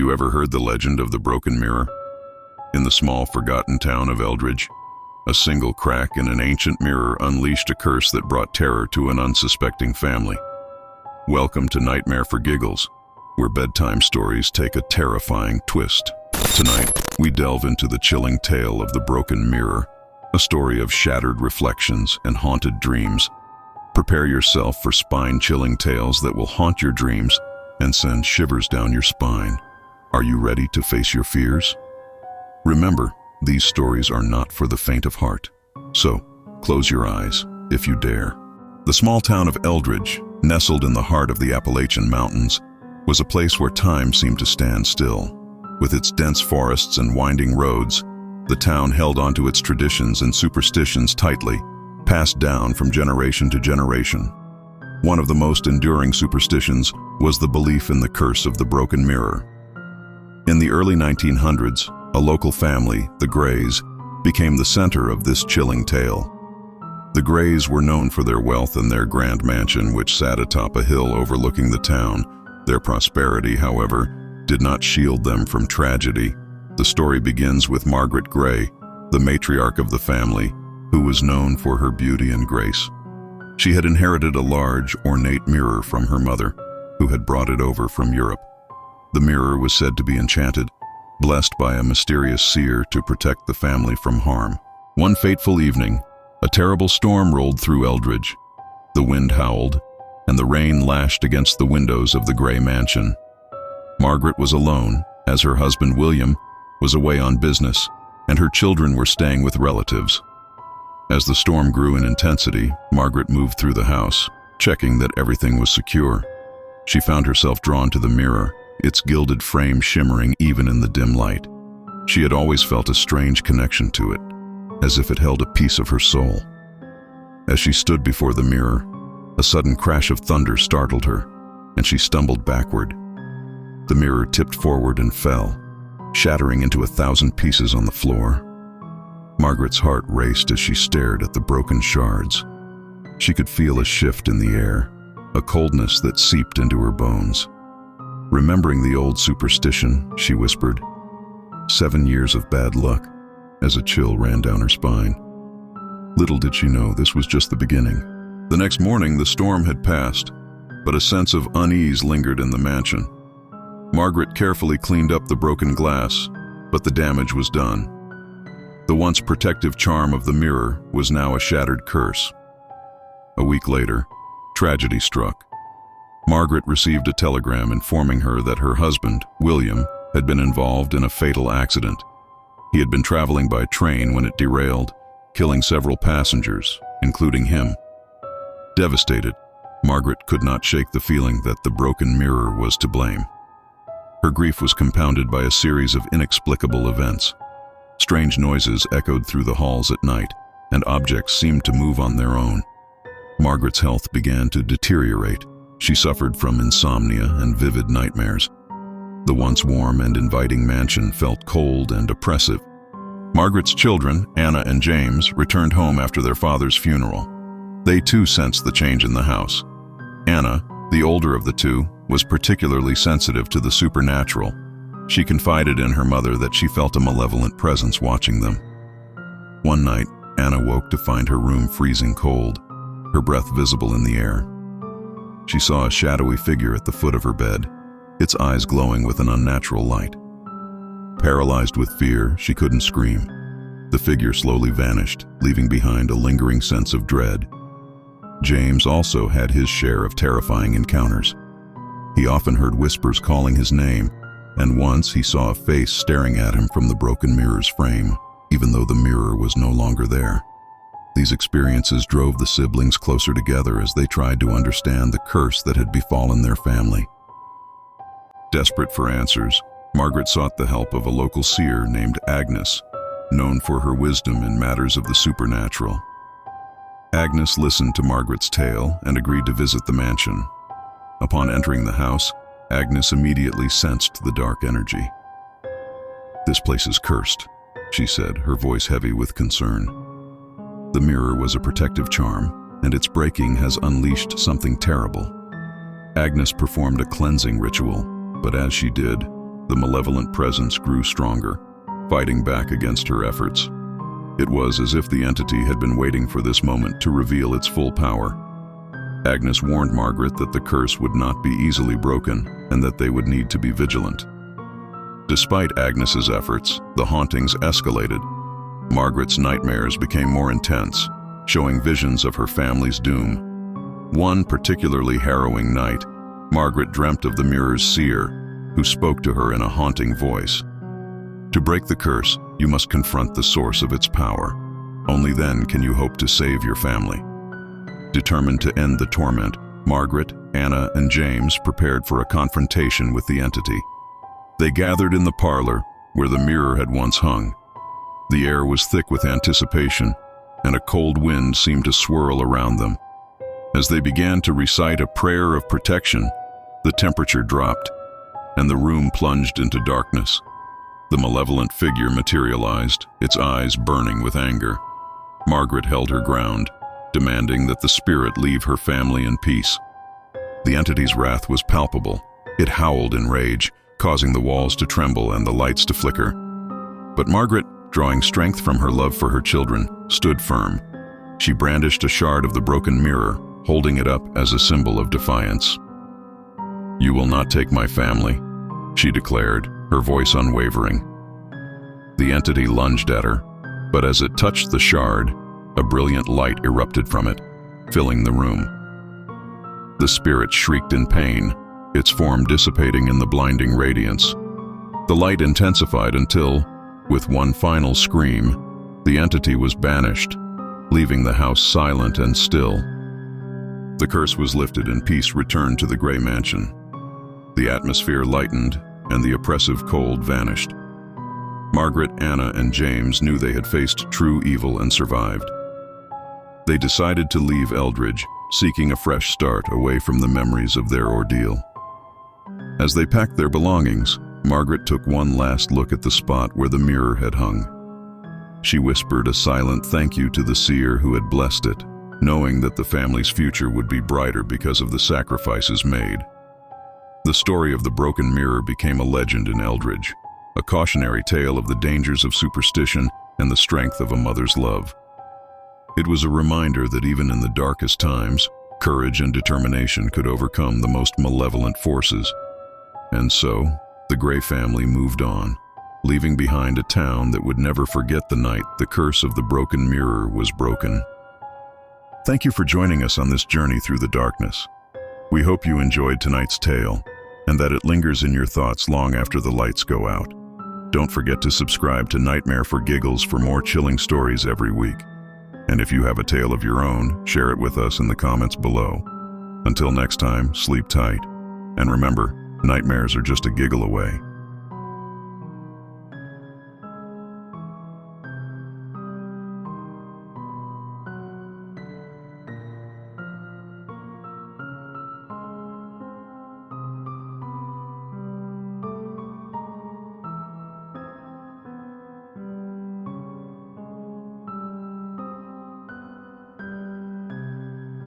you ever heard the legend of the broken mirror? In the small, forgotten town of Eldridge, a single crack in an ancient mirror unleashed a curse that brought terror to an unsuspecting family. Welcome to Nightmare for Giggles, where bedtime stories take a terrifying twist. Tonight, we delve into the chilling tale of the broken mirror, a story of shattered reflections and haunted dreams. Prepare yourself for spine-chilling tales that will haunt your dreams and send shivers down your spine. Are you ready to face your fears? Remember, these stories are not for the faint of heart. So, close your eyes, if you dare. The small town of Eldridge, nestled in the heart of the Appalachian Mountains, was a place where time seemed to stand still. With its dense forests and winding roads, the town held onto its traditions and superstitions tightly, passed down from generation to generation. One of the most enduring superstitions was the belief in the curse of the broken mirror. In the early 1900s, a local family, the Grays, became the center of this chilling tale. The Grays were known for their wealth and their grand mansion, which sat atop a hill overlooking the town. Their prosperity, however, did not shield them from tragedy. The story begins with Margaret Gray, the matriarch of the family, who was known for her beauty and grace. She had inherited a large, ornate mirror from her mother, who had brought it over from Europe. The mirror was said to be enchanted, blessed by a mysterious seer to protect the family from harm. One fateful evening, a terrible storm rolled through Eldridge. The wind howled, and the rain lashed against the windows of the Gray mansion. Margaret was alone, as her husband William was away on business, and her children were staying with relatives. As the storm grew in intensity, Margaret moved through the house, checking that everything was secure. She found herself drawn to the mirror, its gilded frame shimmering even in the dim light. She had always felt a strange connection to it, as if it held a piece of her soul. As she stood before the mirror, a sudden crash of thunder startled her, and she stumbled backward. The mirror tipped forward and fell, shattering into 1,000 pieces on the floor. Margaret's heart raced as she stared at the broken shards. She could feel a shift in the air, a coldness that seeped into her bones. Remembering the old superstition, she whispered, 7 years of bad luck, as a chill ran down her spine. Little did she know this was just the beginning. The next morning, the storm had passed, but a sense of unease lingered in the mansion. Margaret carefully cleaned up the broken glass, but the damage was done. The once protective charm of the mirror was now a shattered curse. A week later, tragedy struck. Margaret received a telegram informing her that her husband, William, had been involved in a fatal accident. He had been traveling by train when it derailed, killing several passengers, including him. Devastated, Margaret could not shake the feeling that the broken mirror was to blame. Her grief was compounded by a series of inexplicable events. Strange noises echoed through the halls at night, and objects seemed to move on their own. Margaret's health began to deteriorate. She suffered from insomnia and vivid nightmares. The once warm and inviting mansion felt cold and oppressive. Margaret's children, Anna and James, returned home after their father's funeral. They too sensed the change in the house. Anna, the older of the two, was particularly sensitive to the supernatural. She confided in her mother that she felt a malevolent presence watching them. One night, Anna woke to find her room freezing cold, her breath visible in the air. She saw a shadowy figure at the foot of her bed, its eyes glowing with an unnatural light. Paralyzed with fear, she couldn't scream. The figure slowly vanished, leaving behind a lingering sense of dread. James also had his share of terrifying encounters. He often heard whispers calling his name, and once he saw a face staring at him from the broken mirror's frame, even though the mirror was no longer there. These experiences drove the siblings closer together as they tried to understand the curse that had befallen their family. Desperate for answers, Margaret sought the help of a local seer named Agnes, known for her wisdom in matters of the supernatural. Agnes listened to Margaret's tale and agreed to visit the mansion. Upon entering the house, Agnes immediately sensed the dark energy. "This place is cursed," she said, her voice heavy with concern. The mirror was a protective charm, and its breaking has unleashed something terrible. Agnes performed a cleansing ritual, but as she did, the malevolent presence grew stronger, fighting back against her efforts. It was as if the entity had been waiting for this moment to reveal its full power. Agnes warned Margaret that the curse would not be easily broken and that they would need to be vigilant. Despite Agnes's efforts, the hauntings escalated. Margaret's nightmares became more intense, showing visions of her family's doom. One particularly harrowing night, Margaret dreamt of the mirror's seer, who spoke to her in a haunting voice. To break the curse, you must confront the source of its power. Only then can you hope to save your family. Determined to end the torment, Margaret, Anna, and James prepared for a confrontation with the entity. They gathered in the parlor, where the mirror had once hung. The air was thick with anticipation, and a cold wind seemed to swirl around them. As they began to recite a prayer of protection, the temperature dropped, and the room plunged into darkness. The malevolent figure materialized, its eyes burning with anger. Margaret held her ground, demanding that the spirit leave her family in peace. The entity's wrath was palpable. It howled in rage, causing the walls to tremble and the lights to flicker. But Margaret, drawing strength from her love for her children, stood firm. She brandished a shard of the broken mirror, holding it up as a symbol of defiance. "You will not take my family," she declared, her voice unwavering. The entity lunged at her, but as it touched the shard, a brilliant light erupted from it, filling the room. The spirit shrieked in pain, its form dissipating in the blinding radiance. The light intensified until, with one final scream, the entity was banished, leaving the house silent and still. The curse was lifted and peace returned to the gray mansion. The atmosphere lightened, and the oppressive cold vanished. Margaret, Anna, and James knew they had faced true evil and survived. They decided to leave Eldridge, seeking a fresh start away from the memories of their ordeal. As they packed their belongings, Margaret took one last look at the spot where the mirror had hung. She whispered a silent thank you to the seer who had blessed it, knowing that the family's future would be brighter because of the sacrifices made. The story of the broken mirror became a legend in Eldridge, a cautionary tale of the dangers of superstition and the strength of a mother's love. It was a reminder that even in the darkest times, courage and determination could overcome the most malevolent forces. And so, the Gray family moved on, leaving behind a town that would never forget the night the curse of the broken mirror was broken. Thank you for joining us on this journey through the darkness. We hope you enjoyed tonight's tale, and that it lingers in your thoughts long after the lights go out. Don't forget to subscribe to Nightmare for Giggles for more chilling stories every week. And if you have a tale of your own, share it with us in the comments below. Until next time, sleep tight. And remember, nightmares are just a giggle away.